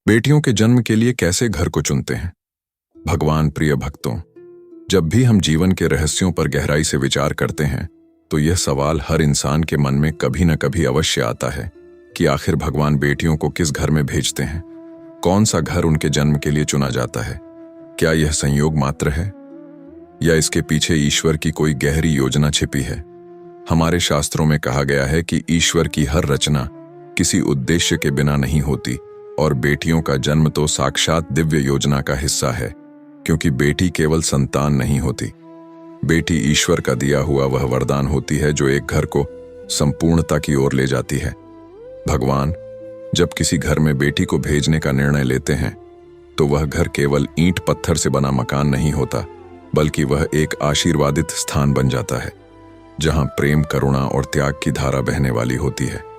बेटियों के जन्म के लिए कैसे घर को चुनते हैं। भगवान प्रिय भक्तों, जब भी हम जीवन के रहस्यों पर गहराई से विचार करते हैं तो यह सवाल हर इंसान के मन में कभी न कभी अवश्य आता है कि आखिर भगवान बेटियों को किस घर में भेजते हैं। कौन सा घर उनके जन्म के लिए चुना जाता है। क्या यह संयोग मात्र है या इसके पीछे ईश्वर की कोई गहरी योजना छिपी है। हमारे शास्त्रों में कहा गया है कि ईश्वर की हर रचना किसी उद्देश्य के बिना नहीं होती और बेटियों का जन्म तो साक्षात दिव्य योजना का हिस्सा है, क्योंकि बेटी केवल संतान नहीं होती। बेटी ईश्वर का दिया हुआ वह वरदान होती है जो एक घर को संपूर्णता की ओर ले जाती है। भगवान जब किसी घर में बेटी को भेजने का निर्णय लेते हैं तो वह घर केवल ईंट पत्थर से बना मकान नहीं होता, बल्कि वह एक आशीर्वादित स्थान बन जाता है जहां प्रेम, करुणा और त्याग की धारा बहने वाली होती है।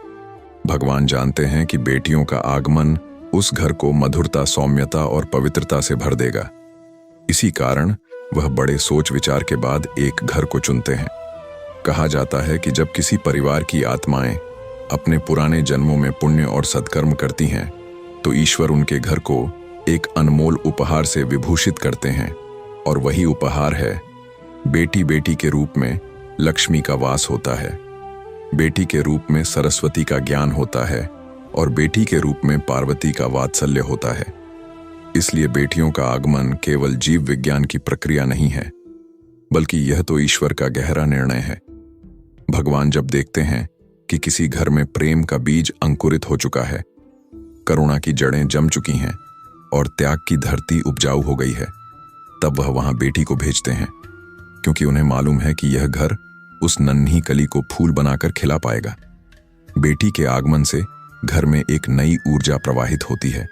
भगवान जानते हैं कि बेटियों का आगमन उस घर को मधुरता, सौम्यता और पवित्रता से भर देगा। इसी कारण वह बड़े सोच विचार के बाद एक घर को चुनते हैं। कहा जाता है कि जब किसी परिवार की आत्माएं अपने पुराने जन्मों में पुण्य और सत्कर्म करती हैं तो ईश्वर उनके घर को एक अनमोल उपहार से विभूषित करते हैं, और वही उपहार है बेटी। बेटी के रूप में लक्ष्मी का वास होता है, बेटी के रूप में सरस्वती का ज्ञान होता है और बेटी के रूप में पार्वती का वात्सल्य होता है। इसलिए बेटियों का आगमन केवल जीव विज्ञान की प्रक्रिया नहीं है, बल्कि यह तो ईश्वर का गहरा निर्णय है। भगवान जब देखते हैं कि किसी घर में प्रेम का बीज अंकुरित हो चुका है, करुणा की जड़ें जम चुकी हैं और त्याग की धरती उपजाऊ हो गई है, तब वह वहां बेटी को भेजते हैं, क्योंकि उन्हें मालूम है कि यह घर उस नन्ही कली को फूल बनाकर खिला पाएगा। बेटी के आगमन से घर में एक नई ऊर्जा प्रवाहित होती है।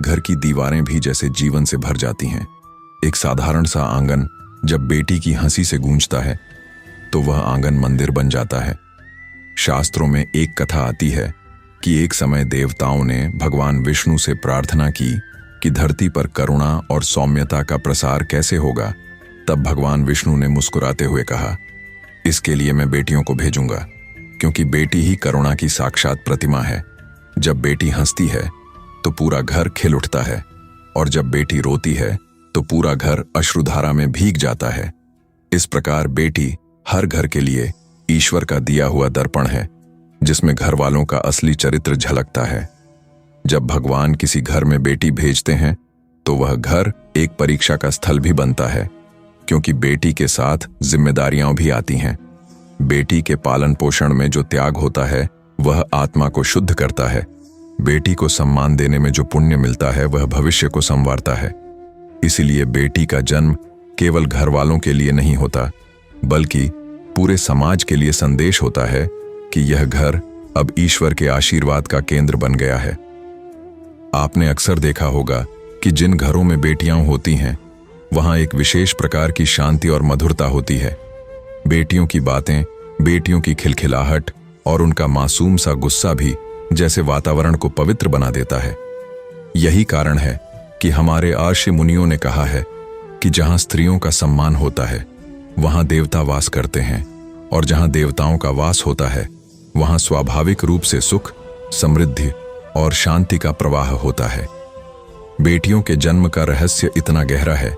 घर की दीवारें भी जैसे जीवन से भर जाती हैं। एक साधारण सा आंगन जब बेटी की हंसी से गूंजता है तो वह आंगन मंदिर बन जाता है। शास्त्रों में एक कथा आती है कि एक समय देवताओं ने भगवान विष्णु से प्रार्थना की कि धरती पर करुणा और सौम्यता का प्रसार कैसे होगा। तब भगवान विष्णु ने मुस्कुराते हुए कहा, इसके लिए मैं बेटियों को भेजूंगा, क्योंकि बेटी ही करुणा की साक्षात प्रतिमा है। जब बेटी हंसती है तो पूरा घर खिल उठता है, और जब बेटी रोती है तो पूरा घर अश्रुधारा में भीग जाता है। इस प्रकार बेटी हर घर के लिए ईश्वर का दिया हुआ दर्पण है, जिसमें घर वालों का असली चरित्र झलकता है। जब भगवान किसी घर में बेटी भेजते हैं तो वह घर एक परीक्षा का स्थल भी बनता है, क्योंकि बेटी के साथ जिम्मेदारियां भी आती हैं। बेटी के पालन पोषण में जो त्याग होता है वह आत्मा को शुद्ध करता है। बेटी को सम्मान देने में जो पुण्य मिलता है वह भविष्य को संवारता है। इसीलिए बेटी का जन्म केवल घर वालों के लिए नहीं होता, बल्कि पूरे समाज के लिए संदेश होता है कि यह घर अब ईश्वर के आशीर्वाद का केंद्र बन गया है। आपने अक्सर देखा होगा कि जिन घरों में बेटियां होती हैं वहां एक विशेष प्रकार की शांति और मधुरता होती है। बेटियों की बातें, बेटियों की खिलखिलाहट और उनका मासूम सा गुस्सा भी जैसे वातावरण को पवित्र बना देता है। यही कारण है कि हमारे आर्षि मुनियों ने कहा है कि जहां स्त्रियों का सम्मान होता है वहां देवता वास करते हैं, और जहां देवताओं का वास होता है वहां स्वाभाविक रूप से सुख, समृद्धि और शांति का प्रवाह होता है। बेटियों के जन्म का रहस्य इतना गहरा है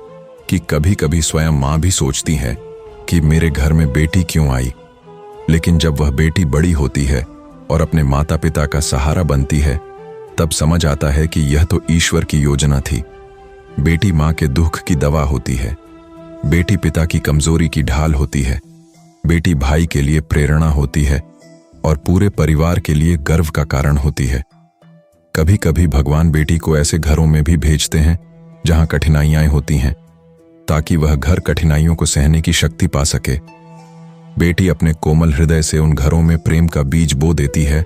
कि कभी-कभी स्वयं मां भी सोचती है कि मेरे घर में बेटी क्यों आई। लेकिन जब वह बेटी बड़ी होती है और अपने माता पिता का सहारा बनती है, तब समझ आता है कि यह तो ईश्वर की योजना थी। बेटी मां के दुख की दवा होती है, बेटी पिता की कमजोरी की ढाल होती है, बेटी भाई के लिए प्रेरणा होती है और पूरे परिवार के लिए गर्व का कारण होती है। कभी कभी भगवान बेटी को ऐसे घरों में भी भेजते हैं जहां कठिनाइयां होती हैं, ताकि वह घर कठिनाइयों को सहने की शक्ति पा सके। बेटी अपने कोमल हृदय से उन घरों में प्रेम का बीज बो देती है,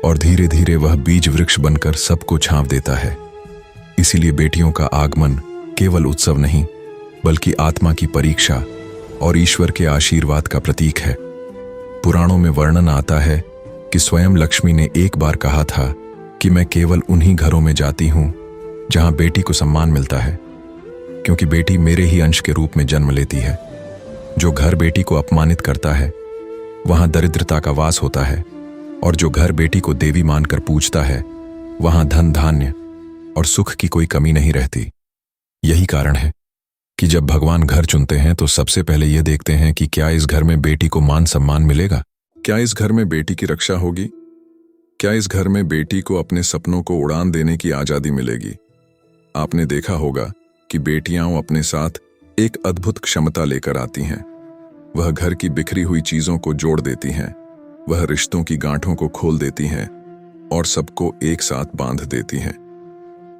और धीरे धीरे वह बीज वृक्ष बनकर सबको छांव देता है। इसीलिए बेटियों का आगमन केवल उत्सव नहीं, बल्कि आत्मा की परीक्षा और ईश्वर के आशीर्वाद का प्रतीक है। पुराणों में वर्णन आता है कि स्वयं लक्ष्मी ने एक बार कहा था कि मैं केवल उन्हीं घरों में जाती हूं जहां बेटी को सम्मान मिलता है, क्योंकि बेटी मेरे ही अंश के रूप में जन्म लेती है। जो घर बेटी को अपमानित करता है वहां दरिद्रता का वास होता है, और जो घर बेटी को देवी मानकर पूजता है वहां धन, धान्य और सुख की कोई कमी नहीं रहती। यही कारण है कि जब भगवान घर चुनते हैं तो सबसे पहले यह देखते हैं कि क्या इस घर में बेटी को मान सम्मान मिलेगा, क्या इस घर में बेटी की रक्षा होगी, क्या इस घर में बेटी को अपने सपनों को उड़ान देने की आजादी मिलेगी। आपने देखा होगा कि बेटियां अपने साथ एक अद्भुत क्षमता लेकर आती हैं। वह घर की बिखरी हुई चीजों को जोड़ देती हैं, वह रिश्तों की गांठों को खोल देती हैं और सबको एक साथ बांध देती हैं।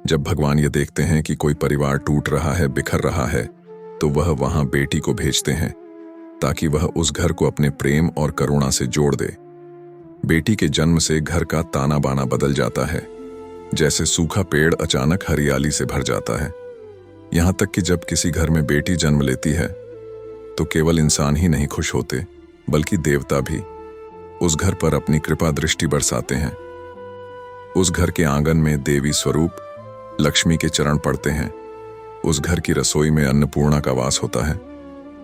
जब भगवान ये देखते हैं कि कोई परिवार टूट रहा है, बिखर रहा है, तो वह वहां बेटी को भेजते हैं ताकि वह उस घर को अपने प्रेम और करुणा से जोड़ दे। बेटी के जन्म से घर का ताना बाना बदल जाता है, जैसे सूखा पेड़ अचानक हरियाली से भर जाता है। यहां तक कि जब किसी घर में बेटी जन्म लेती है तो केवल इंसान ही नहीं खुश होते, बल्कि देवता भी उस घर पर अपनी कृपा दृष्टि बरसाते हैं। उस घर के आंगन में देवी स्वरूप लक्ष्मी के चरण पड़ते हैं। उस घर की रसोई में अन्नपूर्णा का वास होता है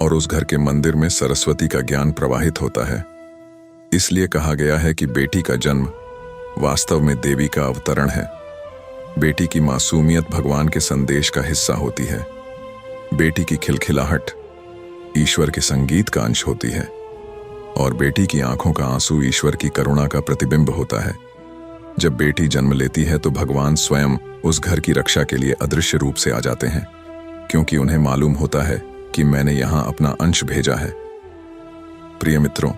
और उस घर के मंदिर में सरस्वती का ज्ञान प्रवाहित होता है। इसलिए कहा गया है कि बेटी का जन्म वास्तव में देवी का अवतरण है। बेटी की मासूमियत भगवान के संदेश का हिस्सा होती है। बेटी की खिलखिलाहट ईश्वर के संगीत का अंश होती है और बेटी की आंखों का आंसू ईश्वर की करुणा का प्रतिबिंब होता है। जब बेटी जन्म लेती है तो भगवान स्वयं उस घर की रक्षा के लिए अदृश्य रूप से आ जाते हैं, क्योंकि उन्हें मालूम होता है कि मैंने यहां अपना अंश भेजा है। प्रिय मित्रों,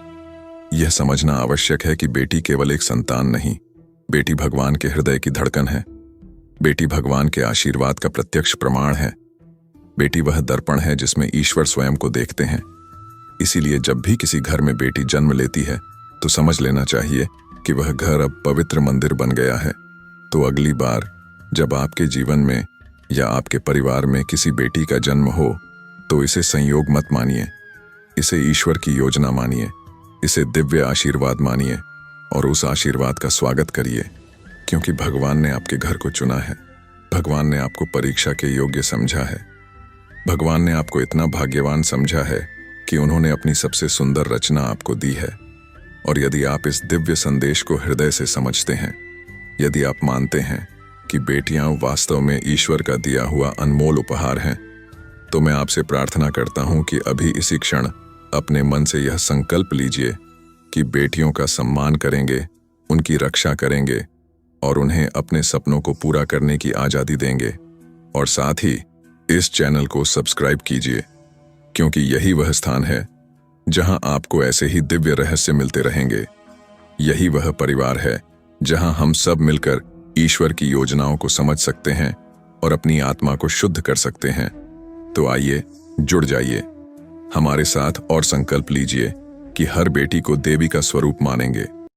यह समझना आवश्यक है कि बेटी केवल एक संतान नहीं, बेटी भगवान के हृदय की धड़कन है। बेटी भगवान के आशीर्वाद का प्रत्यक्ष प्रमाण है। बेटी वह दर्पण है जिसमें ईश्वर स्वयं को देखते हैं। इसीलिए जब भी किसी घर में बेटी जन्म लेती है तो समझ लेना चाहिए कि वह घर अब पवित्र मंदिर बन गया है। तो अगली बार जब आपके जीवन में या आपके परिवार में किसी बेटी का जन्म हो तो इसे संयोग मत मानिए, इसे ईश्वर की योजना मानिए, इसे दिव्य आशीर्वाद मानिए और उस आशीर्वाद का स्वागत करिए, क्योंकि भगवान ने आपके घर को चुना है। भगवान ने आपको परीक्षा के योग्य समझा है। भगवान ने आपको इतना भाग्यवान समझा है कि उन्होंने अपनी सबसे सुंदर रचना आपको दी है। और यदि आप इस दिव्य संदेश को हृदय से समझते हैं, यदि आप मानते हैं कि बेटियां वास्तव में ईश्वर का दिया हुआ अनमोल उपहार हैं, तो मैं आपसे प्रार्थना करता हूं कि अभी इसी क्षण अपने मन से यह संकल्प लीजिए कि बेटियों का सम्मान करेंगे, उनकी रक्षा करेंगे और उन्हें अपने सपनों को पूरा करने की आज़ादी देंगे। और साथ ही इस चैनल को सब्सक्राइब कीजिए, क्योंकि यही वह स्थान है जहां आपको ऐसे ही दिव्य रहस्य मिलते रहेंगे। यही वह परिवार है जहां हम सब मिलकर ईश्वर की योजनाओं को समझ सकते हैं और अपनी आत्मा को शुद्ध कर सकते हैं। तो आइए जुड़ जाइए हमारे साथ और संकल्प लीजिए कि हर बेटी को देवी का स्वरूप मानेंगे।